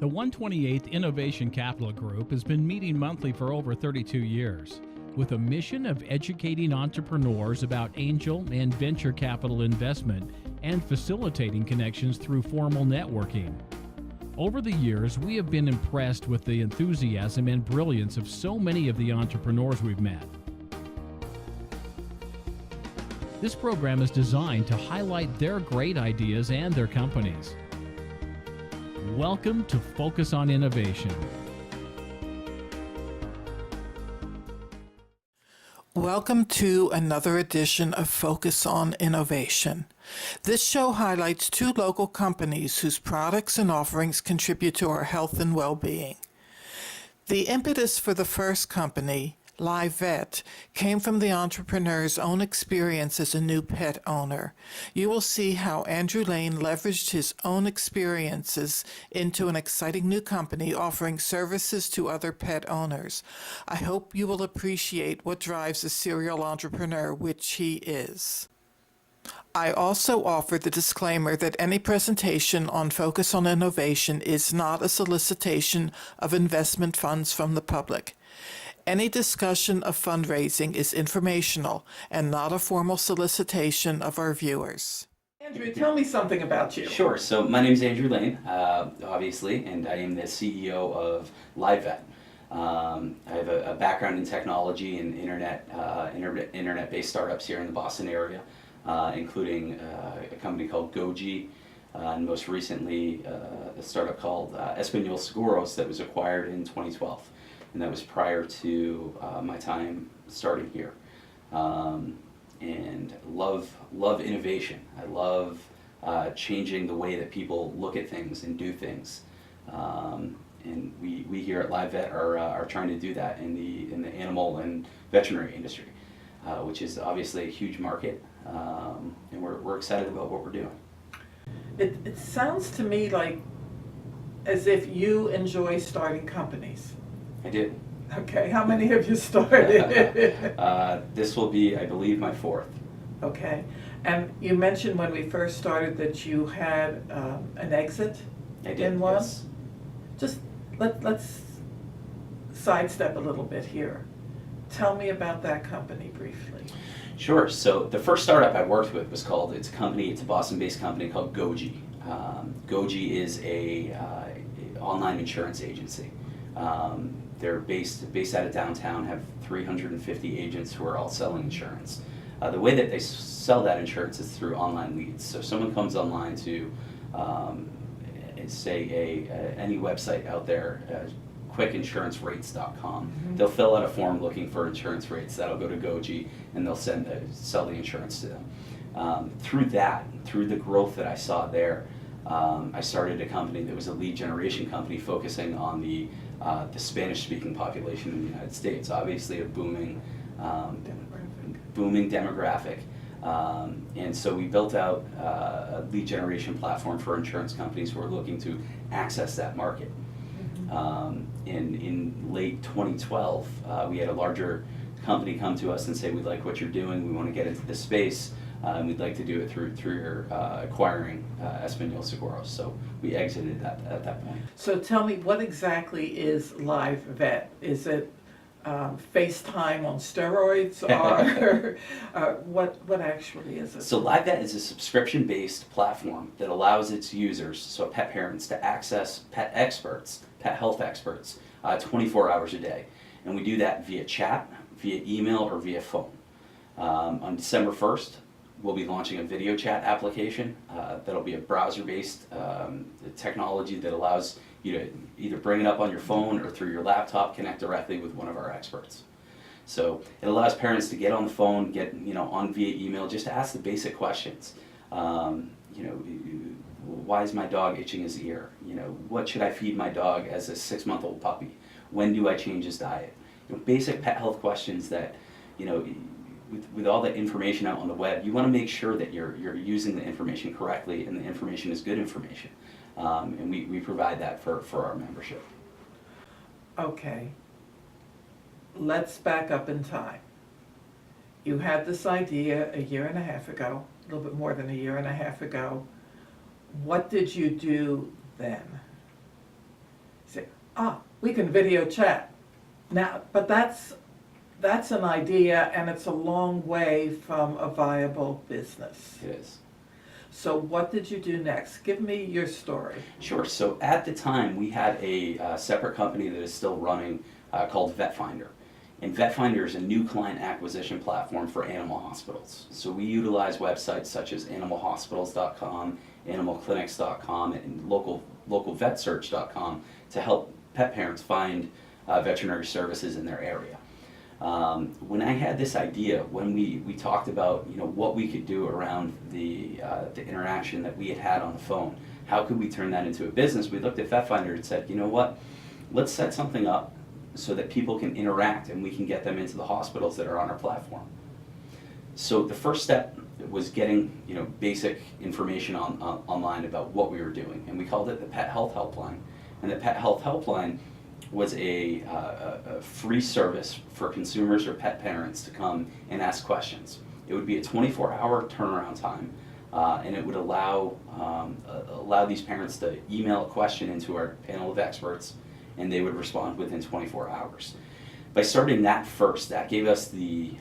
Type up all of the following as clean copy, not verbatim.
The 128th Innovation Capital Group has been meeting monthly for over 32 years, with a mission of educating entrepreneurs about angel and venture capital investment and facilitating connections through formal networking. Over the years, we have been impressed with the enthusiasm and brilliance of so many of the entrepreneurs we've met. This program is designed to highlight their great ideas and their companies. Welcome to Focus on Innovation. Welcome to another edition of Focus on Innovation. This show highlights two local companies whose products and offerings contribute to our health and well-being. The impetus for the first company, LiveVet, came from the entrepreneur's own experience as a new pet owner. You will see how Andrew Lane leveraged his own experiences into an exciting new company offering services to other pet owners. I hope you will appreciate what drives a serial entrepreneur, which he is. I also offer the disclaimer that any presentation on Focus on Innovation is not a solicitation of investment funds from the public. Any discussion of fundraising is informational and not a formal solicitation of our viewers. Andrew, tell me something about you. Sure. So my name is Andrew Lane, obviously, and I am the CEO of LiveVet. I have a background in technology and internet-based startups here in the Boston area, including a company called Goji, and most recently a startup called Espanol Seguros that was acquired in 2012. And that was prior to my time starting here. And love innovation. I love changing the way that people look at things and do things. And we here at LiveVet are trying to do that in the animal and veterinary industry, which is obviously a huge market, and we're excited about what we're doing. It sounds to me like as if you enjoy starting companies. I did. Okay, how many have you started? This will be, I believe, my fourth. Okay, and you mentioned when we first started that you had an exit in one. Yes. Just let's sidestep a little bit here. Tell me about that company briefly. Sure. So the first startup I worked with was called, it's a Boston-based company called Goji. Goji is a online insurance agency. They're based out of downtown, have 350 agents who are all selling insurance. The way that they sell that insurance is through online leads. So if someone comes online to, say, any website out there, quickinsurancerates.com. Mm-hmm. They'll fill out a form looking for insurance rates. That'll go to Goji, and they'll sell the insurance to them. Through the growth that I saw there, I started a company that was a lead generation company focusing on the Spanish-speaking population in the United States. Obviously, a booming demographic. And so we built out a lead generation platform for insurance companies who are looking to access that market. In late 2012, we had a larger company come to us and say, we'd like what you're doing, we want to get into this space, and we'd like to do it through your acquiring Espanol Seguros. So we exited at that point. So tell me, what exactly is LiveVet? Is it FaceTime on steroids, or what actually is it? So LiveVet is a subscription-based platform that allows its users, so pet parents, to access pet health experts, 24 hours a day. And we do that via chat, via email, or via phone. On December 1st, we'll be launching a video chat application that'll be a browser-based technology that allows you to either bring it up on your phone or through your laptop, connect directly with one of our experts. So it allows parents to get on the phone, get on via email, just to ask the basic questions. Why is my dog itching his ear? What should I feed my dog as a 6-month-old puppy? When do I change his diet? Basic pet health questions that, with all the information out on the web, you want to make sure that you're using the information correctly and the information is good information. And we provide that for our membership. Okay, let's back up in time. You had this idea a year and a half ago, a little bit more than a year and a half ago. What did you do then? We can video chat. Now, but that's an idea, and it's a long way from a viable business. It is. So what did you do next? Give me your story. Sure. So at the time, we had a separate company that is still running called VetFinder. And VetFinder is a new client acquisition platform for animal hospitals. So we utilize websites such as animalhospitals.com, animalclinics.com, and localvetsearch.com to help pet parents find veterinary services in their area. When I had this idea, when we talked about what we could do around the interaction that we had on the phone, how could we turn that into a business? We looked at VetFinder and said, you know what, let's set something up so that people can interact and we can get them into the hospitals that are on our platform. So the first step was getting basic information online about what we were doing, and we called it the Pet Health Helpline. And the Pet Health Helpline was a free service for consumers or pet parents to come and ask questions. It would be a 24-hour turnaround time, and it would allow these parents to email a question into our panel of experts, and they would respond within 24 hours. By starting that first, that gave us the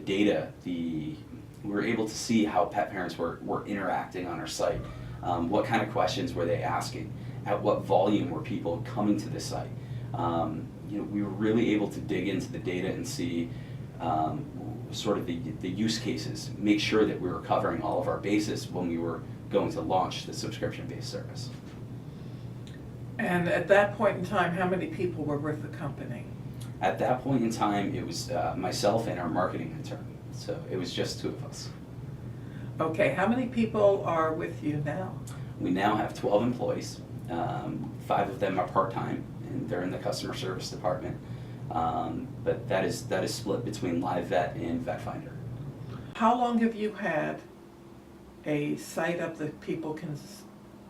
data. We were able to see how pet parents were interacting on our site. What kind of questions were they asking? At what volume were people coming to the site? We were really able to dig into the data and see sort of the use cases, make sure that we were covering all of our bases when we were going to launch the subscription-based service. And at that point in time, how many people were with the company? At that point in time, it was myself and our marketing intern. So it was just two of us. Okay, how many people are with you now? We now have 12 employees. 5 of them are part-time, and they're in the customer service department. But that is split between LiveVet and VetFinder. How long have you had a site up that people can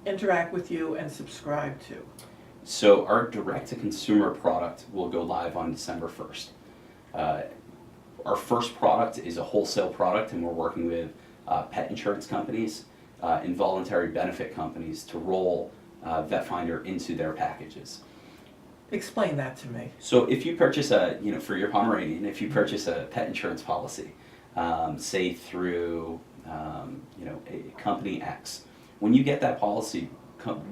interact with you and subscribe to? So our direct-to-consumer product will go live on December 1st. Our first product is a wholesale product, and we're working with pet insurance companies and voluntary benefit companies to roll VetFinder into their packages. Explain that to me. So if you purchase for your Pomeranian, if you purchase a pet insurance policy, say through a company X, when you get that policy,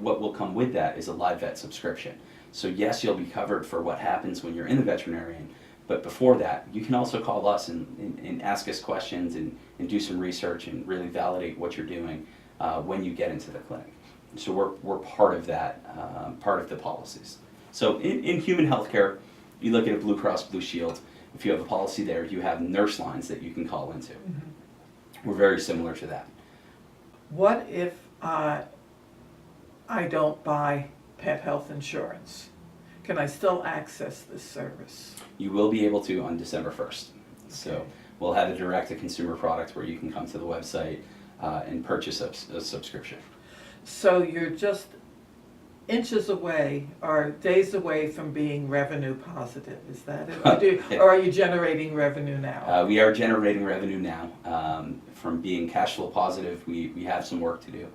what will come with that is a LiveVet subscription. So yes, you'll be covered for what happens when you're in the veterinarian, but before that, you can also call us and ask us questions and do some research and really validate what you're doing when you get into the clinic. So we're part of that, part of the policies. So in human healthcare, you look at a Blue Cross Blue Shield. If you have a policy there, you have nurse lines that you can call into. Mm-hmm. We're very similar to that. What if I don't buy pet health insurance? Can I still access this service? You will be able to on December 1st. Okay. So we'll have a direct-to-consumer product where you can come to the website and purchase a subscription. So you're just inches away or days away from being revenue positive, is that it? Or are you generating revenue now? We are generating revenue now. From being cash flow positive, we have some work to do,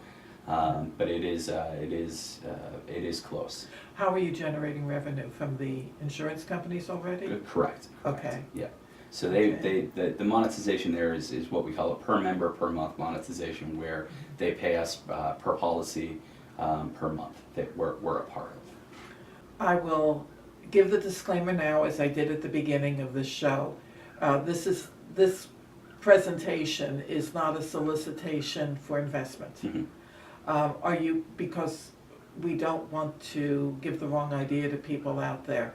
but it is close. How are you generating revenue from the insurance companies already? Correct. Okay. Yeah. So the monetization there is what we call a per member per month monetization, where they pay us per policy per month that we're a part of. I will give the disclaimer now, as I did at the beginning of this show. This presentation is not a solicitation for investment. Mm-hmm. Because we don't want to give the wrong idea to people out there.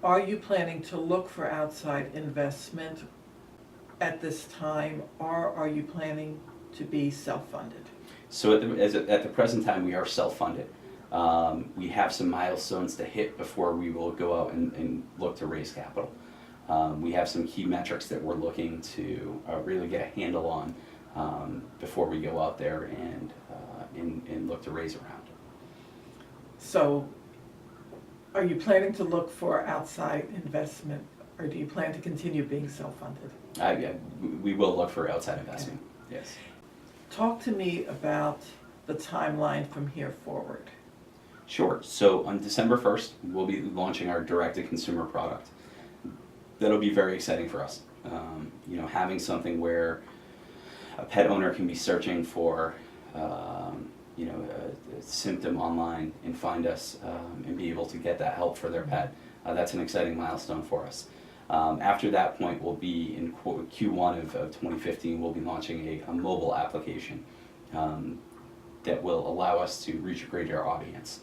Are you planning to look for outside investment at this time, or are you planning to be self-funded? So at the present time, we are self-funded. We have some milestones to hit before we will go out and look to raise capital. We have some key metrics that we're looking to really get a handle on before we go out there and look to raise around. So are you planning to look for outside investment, or do you plan to continue being self-funded? We will look for outside investment, okay. Yes. Talk to me about the timeline from here forward. Sure. So on December 1st, we'll be launching our direct-to-consumer product. That'll be very exciting for us. Having something where a pet owner can be searching for, a symptom online and find us and be able to get that help for their pet. That's an exciting milestone for us. After that point, we'll be in Q1 of 2015, we'll be launching a mobile application that will allow us to reach a greater audience.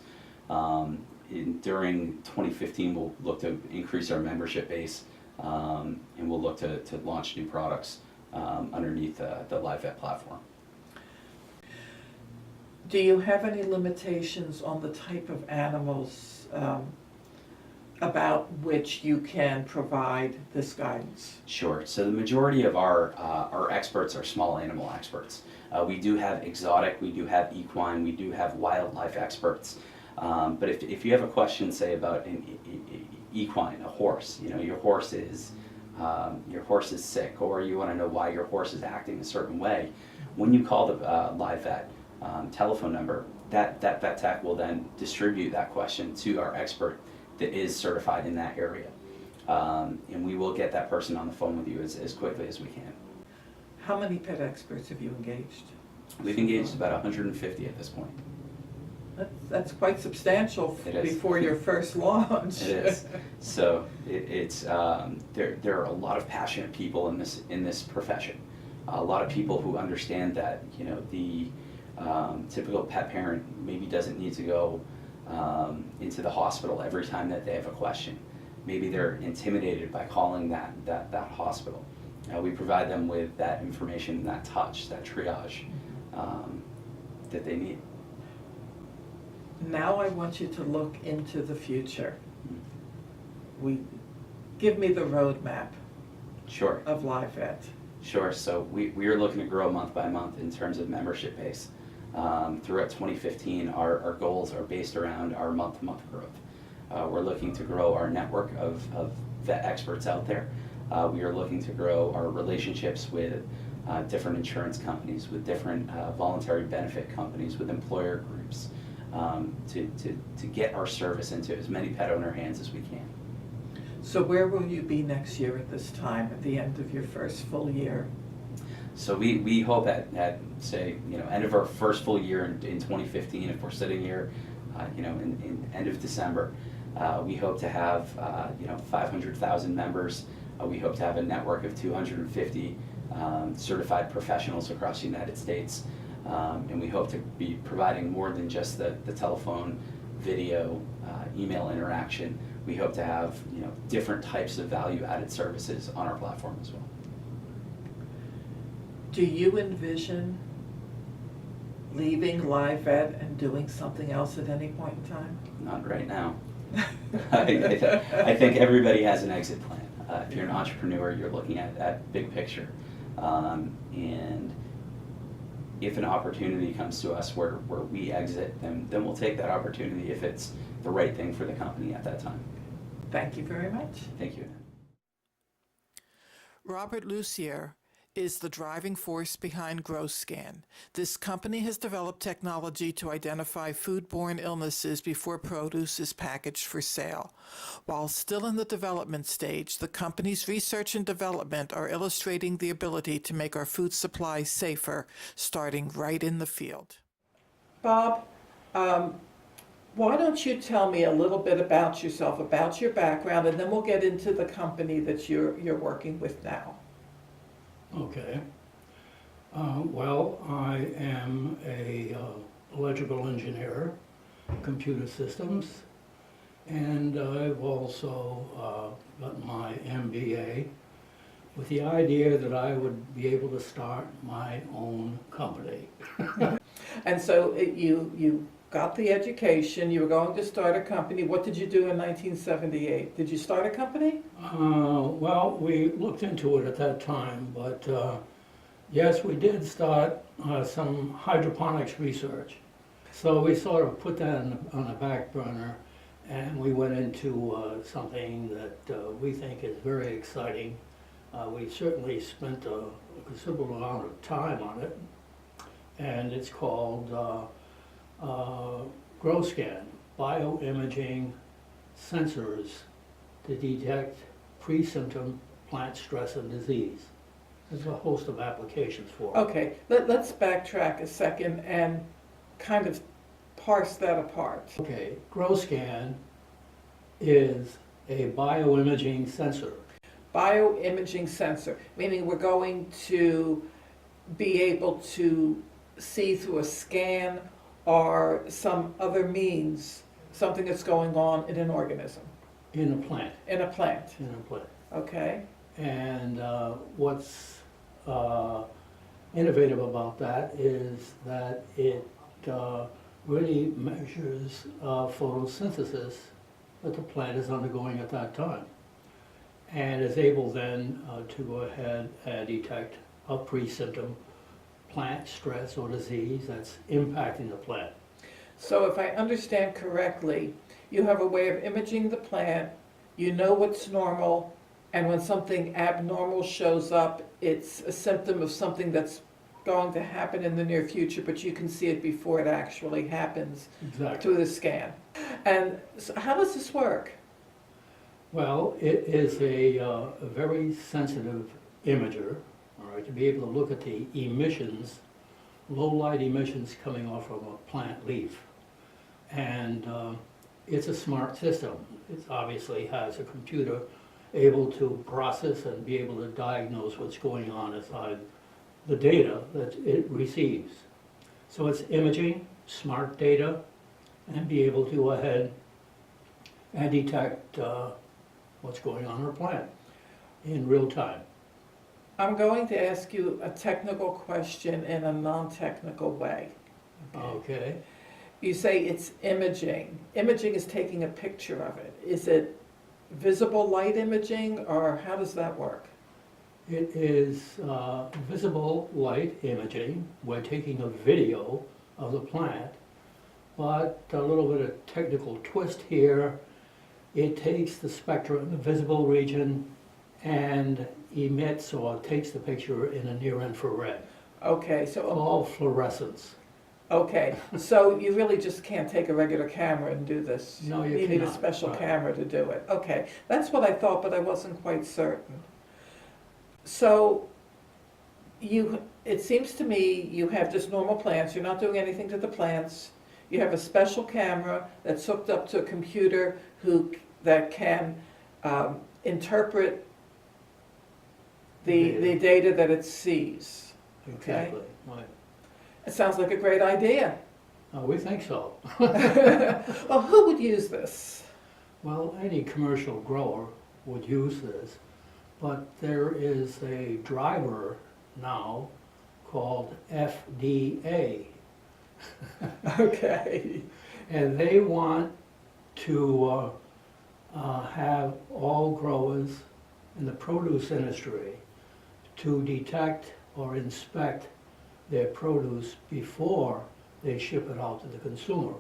During 2015, we'll look to increase our membership base, and we'll look to launch new products underneath the LiveVet platform. Do you have any limitations on the type of animals about which you can provide this guidance? Sure. So the majority of our experts are small animal experts. We do have exotic, we do have equine, we do have wildlife experts. But if you have a question, say about an equine, a horse, your horse is sick, or you want to know why your horse is acting a certain way, when you call the LiveVet telephone number, that vet tech will then distribute that question to our expert that is certified in that area. And we will get that person on the phone with you as quickly as we can. How many pet experts have you engaged? We've engaged about 150 at this point. That's quite substantial before your first launch. It is. So there are a lot of passionate people in this profession. A lot of people who understand that the typical pet parent maybe doesn't need to go into the hospital every time that they have a question. Maybe they're intimidated by calling that hospital. We provide them with that information, that touch, that triage that they need. Now I want you to look into the future. Give me the roadmap. Sure. Of LiveVet. Sure. So we are looking to grow month by month in terms of membership base. Throughout 2015, our goals are based around our month-to-month growth. We're looking to grow our network of vet experts out there. We are looking to grow our relationships with different insurance companies, with different voluntary benefit companies, with employer groups, to get our service into as many pet owner hands as we can. So where will you be next year at this time, at the end of your first full year? So we hope at say, end of our first full year in 2015, if we're sitting here, in end of December, we hope to have, 500,000 members. We hope to have a network of 250 certified professionals across the United States. And we hope to be providing more than just the telephone, video, email interaction. We hope to have different types of value-added services on our platform as well. Do you envision leaving LiveVet and doing something else at any point in time? Not right now. I think everybody has an exit plan. If you're an entrepreneur, you're looking at big picture. And if an opportunity comes to us where we exit, then we'll take that opportunity if it's the right thing for the company at that time. Thank you very much. Thank you. Robert Lucier is the driving force behind GrowScan. This company has developed technology to identify foodborne illnesses before produce is packaged for sale. While still in the development stage, the company's research and development are illustrating the ability to make our food supply safer, starting right in the field. Bob, why don't you tell me a little bit about yourself, about your background, and then we'll get into the company that you're working with now. Okay. Well, I am a electrical engineer, computer systems, and I've also got my MBA with the idea that I would be able to start my own company. And so you got the education, you were going to start a company. What did you do in 1978? Did you start a company? Well, we looked into it at that time, but yes, we did start some hydroponics research. So we sort of put that on a back burner, and we went into something that we think is very exciting. We certainly spent a considerable amount of time on it, and it's called GrowScan. bioimaging sensors to detect pre-symptom plant stress and disease. There's a host of applications for it. Okay, let's backtrack a second and kind of parse that apart. Okay, GrowScan is a bioimaging sensor. Bioimaging sensor, meaning we're going to be able to see through a scan or some other means, something that's going on in an organism, In a plant, in a plant, okay? And what's innovative about that is that it really measures photosynthesis that the plant is undergoing at that time, and is able then to go ahead and detect a pre-symptom plant stress or disease that's impacting the plant. So if I understand correctly, you have a way of imaging the plant, you know what's normal, and when something abnormal shows up, it's a symptom of something that's going to happen in the near future, but you can see it before it actually happens Exactly. through the scan. And so how does this work? Well, it is a very sensitive imager, all right, to be able to look at the emissions, low light emissions coming off of a plant leaf. And it's a smart system. It obviously has a computer able to process and be able to diagnose what's going on inside the data that it receives. So it's imaging, smart data, and be able to go ahead and detect what's going on in our plant in real time. I'm going to ask you a technical question in a non-technical way. Okay. You say it's imaging. Imaging is taking a picture of it. Is it visible light imaging, or how does that work? It is visible light imaging. We're taking a video of the plant, but a little bit of technical twist here. It takes the spectrum, the visible region, and emits or takes the picture in a near infrared. Okay, so All fluorescence. okay, so you really just can't take a regular camera and do this. No, you need a cannot, special right. camera to do it. Okay, that's what I thought, but I wasn't quite certain. So it seems to me you have just normal plants. You're not doing anything to the plants. You have a special camera that's hooked up to a computer that can interpret the data that it sees. Okay? Exactly. Right. It sounds like a great idea. We think so. Well, who would use this? Well, any commercial grower would use this, but there is a driver now called FDA, Okay. and they want to have all growers in the produce industry to detect or inspect their produce before they ship it out to the consumer.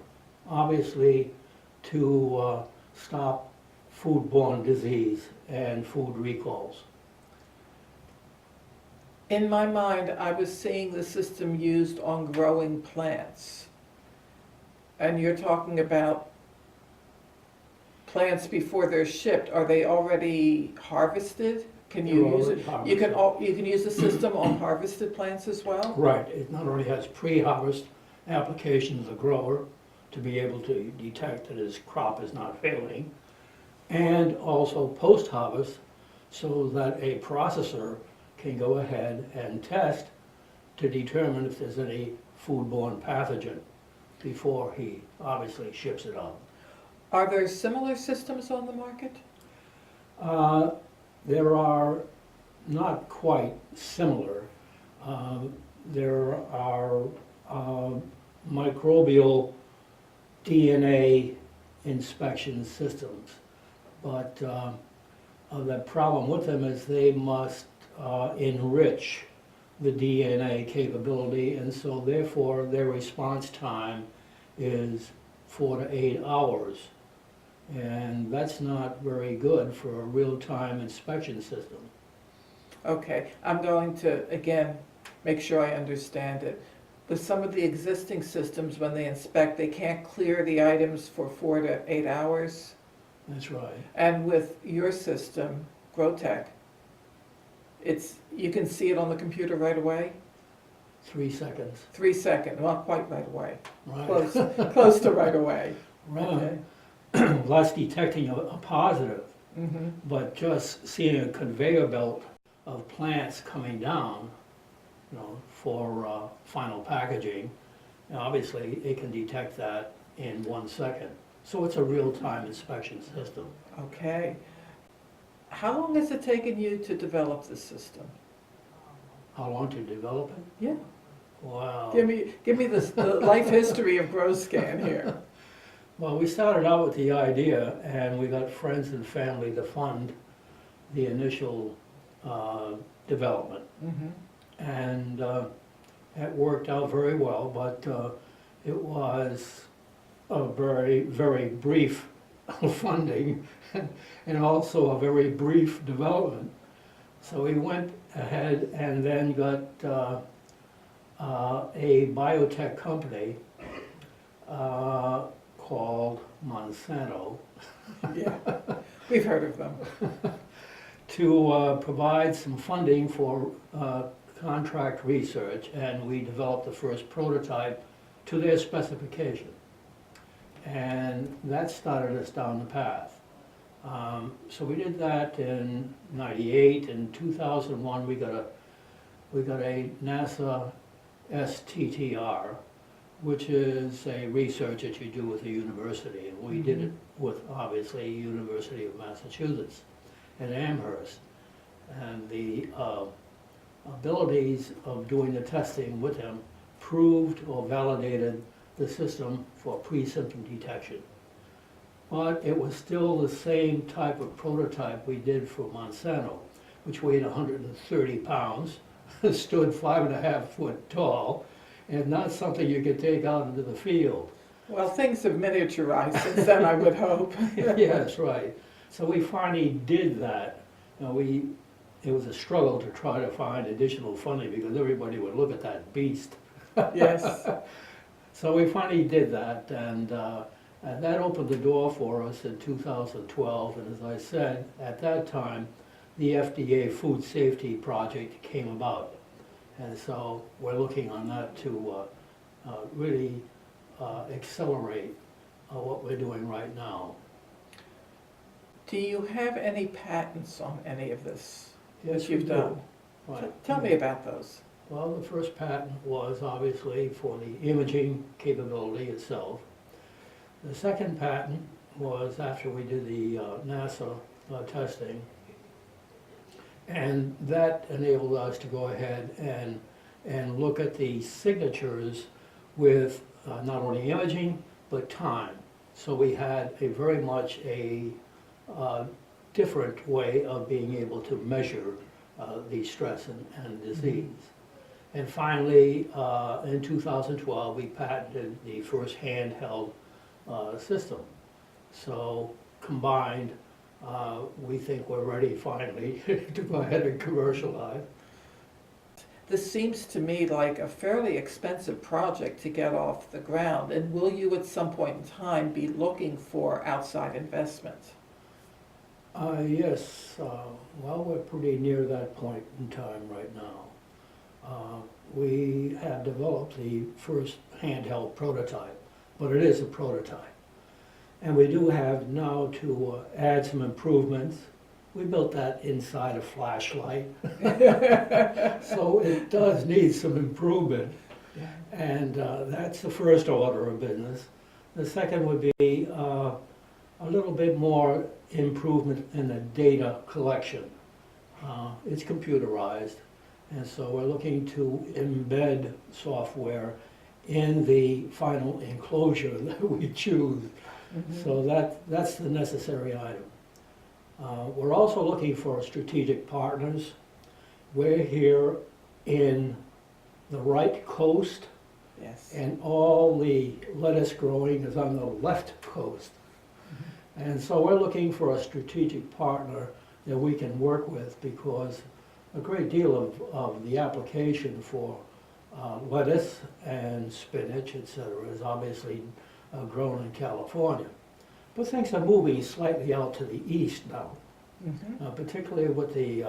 Obviously, to stop foodborne disease and food recalls. In my mind, I was seeing the system used on growing plants. And you're talking about plants before they're shipped. Are they already harvested? Can you They're use already it? harvested. You can use the system on harvested plants as well? Right, it not only has pre-harvest application to the grower to be able to detect that his crop is not failing, and also post-harvest so that a processor can go ahead and test to determine if there's any foodborne pathogen before he obviously ships it out. Are there similar systems on the market? There are not quite similar. There are microbial DNA inspection systems, but the problem with them is they must enrich the DNA capability, and so therefore their response time is 4 to 8 hours. And that's not very good for a real-time inspection system. Okay, I'm going to, again, make sure I understand it. with some of the existing systems, when they inspect, they can't clear the items for 4 to 8 hours. That's right. And with your system, Grow Tech, you can see it on the computer right away? 3 seconds. 3 seconds, not quite right away. Right. Close to right away. Right. Okay. That's detecting a positive, Mm-hmm. but just seeing a conveyor belt of plants coming down, for final packaging, obviously it can detect that in 1 second. So it's a real-time inspection system. Okay. How long has it taken you to develop this system? How long to develop it? Yeah. Wow. Give me the life history of GrowScan here. Well, we started out with the idea, and we got friends and family to fund the initial development. Mm-hmm. And it worked out very well, but it was a very, very brief funding and also a very brief development. So we went ahead and then got a biotech company called Monsanto Yeah, we've heard of them. to provide some funding for contract research, and we developed the first prototype to their specification. And that started us down the path. So we did that in '98. In 2001, we got a NASA STTR, which is a research that you do with a university, and we did it with, obviously, University of Massachusetts at Amherst. And the abilities of doing the testing with them proved or validated the system for pre-symptom detection. But it was still the same type of prototype we did for Monsanto, which weighed 130 pounds, stood 5.5 foot tall, and not something you could take out into the field. Well, things have miniaturized since then, I would hope. Yes, right. So we finally did that. It was a struggle to try to find additional funding because everybody would look at that beast. Yes. So we finally did that, and that opened the door for us in 2012. And as I said, at that time, the FDA Food Safety Project came about. And so we're looking on that to really accelerate what we're doing right now. Do you have any patents on any of this Yes, that you've we done? do. Right. Tell me about those. Well, the first patent was obviously for the imaging capability itself. The second patent was after we did the NASA testing, and that enabled us to go ahead and look at the signatures with not only imaging, but time. So we had a very much a different way of being able to measure the stress and disease. And finally, in 2012, we patented the first handheld system. So combined, we think we're ready finally to go ahead and commercialize. This seems to me like a fairly expensive project to get off the ground. And will you at some point in time be looking for outside investment? Yes, well, we're pretty near that point in time right now. We have developed the first handheld prototype, but it is a prototype. And we do have now to add some improvements. We built that inside a flashlight, so it does need some improvement. Yeah. And that's the first order of business. The second would be a little bit more improvement in the data collection. It's computerized, and so we're looking to embed software in the final enclosure that we choose. So that's the necessary item. We're also looking for strategic partners. We're here in the right coast, Yes. and all the lettuce growing is on the left coast. And so we're looking for a strategic partner that we can work with, because a great deal of the application for lettuce and spinach, etc., is obviously grown in California. But things are moving slightly out to the east now, particularly with the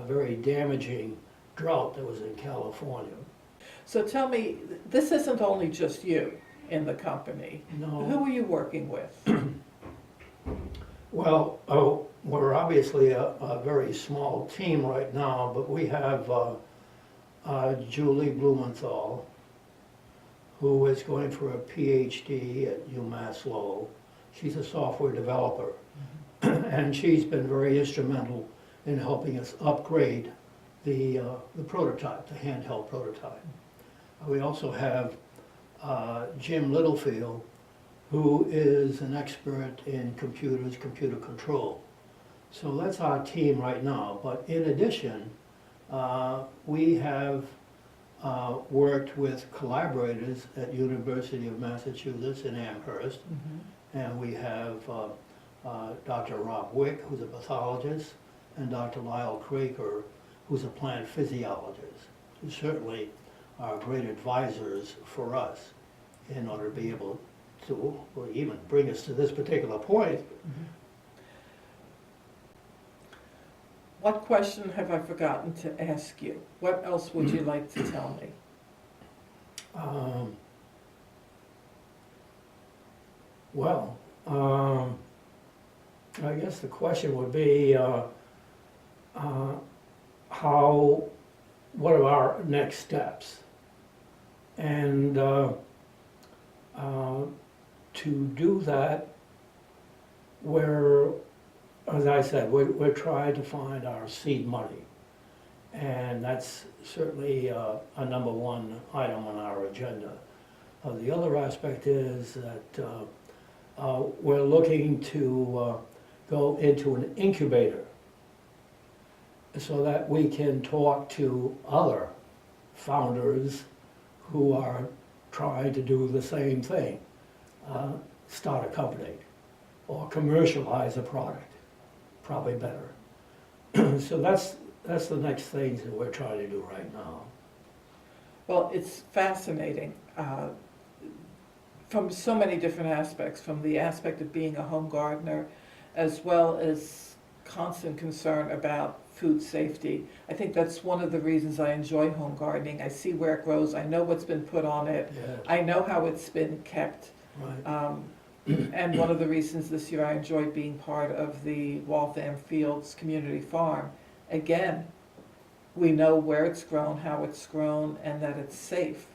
very damaging drought that was in California. So tell me, this isn't only just you in the company. No. Who are you working with? Well, we're obviously a very small team right now, but we have Julie Blumenthal, who is going for a PhD at UMass Lowell. She's a software developer, and she's been very instrumental in helping us upgrade the prototype, the handheld prototype. We also have Jim Littlefield, who is an expert in computers, computer control. So that's our team right now. But in addition, we have worked with Collaborators at University of Massachusetts in Amherst. And we have Dr. Rob Wick, who's a pathologist, and Dr. Lyle Craker, who's a plant physiologist, who certainly are great advisors for us in order to be able to even bring us to this particular point. What question have I forgotten to ask you? What else would you like to tell me? Well, I guess the question would be what are our next steps? And to do that, as I said, we're trying to find our seed money. And that's certainly a number one item on our agenda. The other aspect is that we're looking to go into an incubator so that we can talk to other founders who are trying to do the same thing, start a company or commercialize a product, probably better. So that's the next things that we're trying to do right now. Well, it's fascinating from so many different aspects, from the aspect of being a home gardener, as well as constant concern about food safety. I think that's one of the reasons I enjoy home gardening. I see where it grows, I know what's been put on it, Yes. I know how it's been kept. Right. And one of the reasons this year I enjoyed being part of the Waltham Fields Community Farm. Again, we know where it's grown, how it's grown, and that it's safe.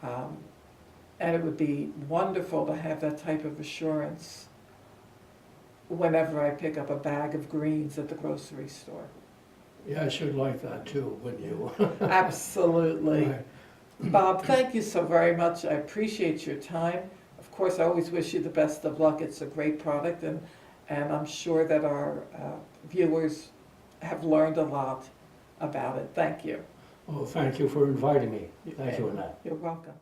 And it would be wonderful to have that type of assurance whenever I pick up a bag of greens at the grocery store. Yeah, I should like that too, wouldn't you? Absolutely. Right. Bob, thank you so very much. I appreciate your time. Of course, I always wish you the best of luck. It's a great product, and I'm sure that our viewers have learned a lot about it. Thank you. Oh, thank you for inviting me. Thank you, Annette. You're welcome.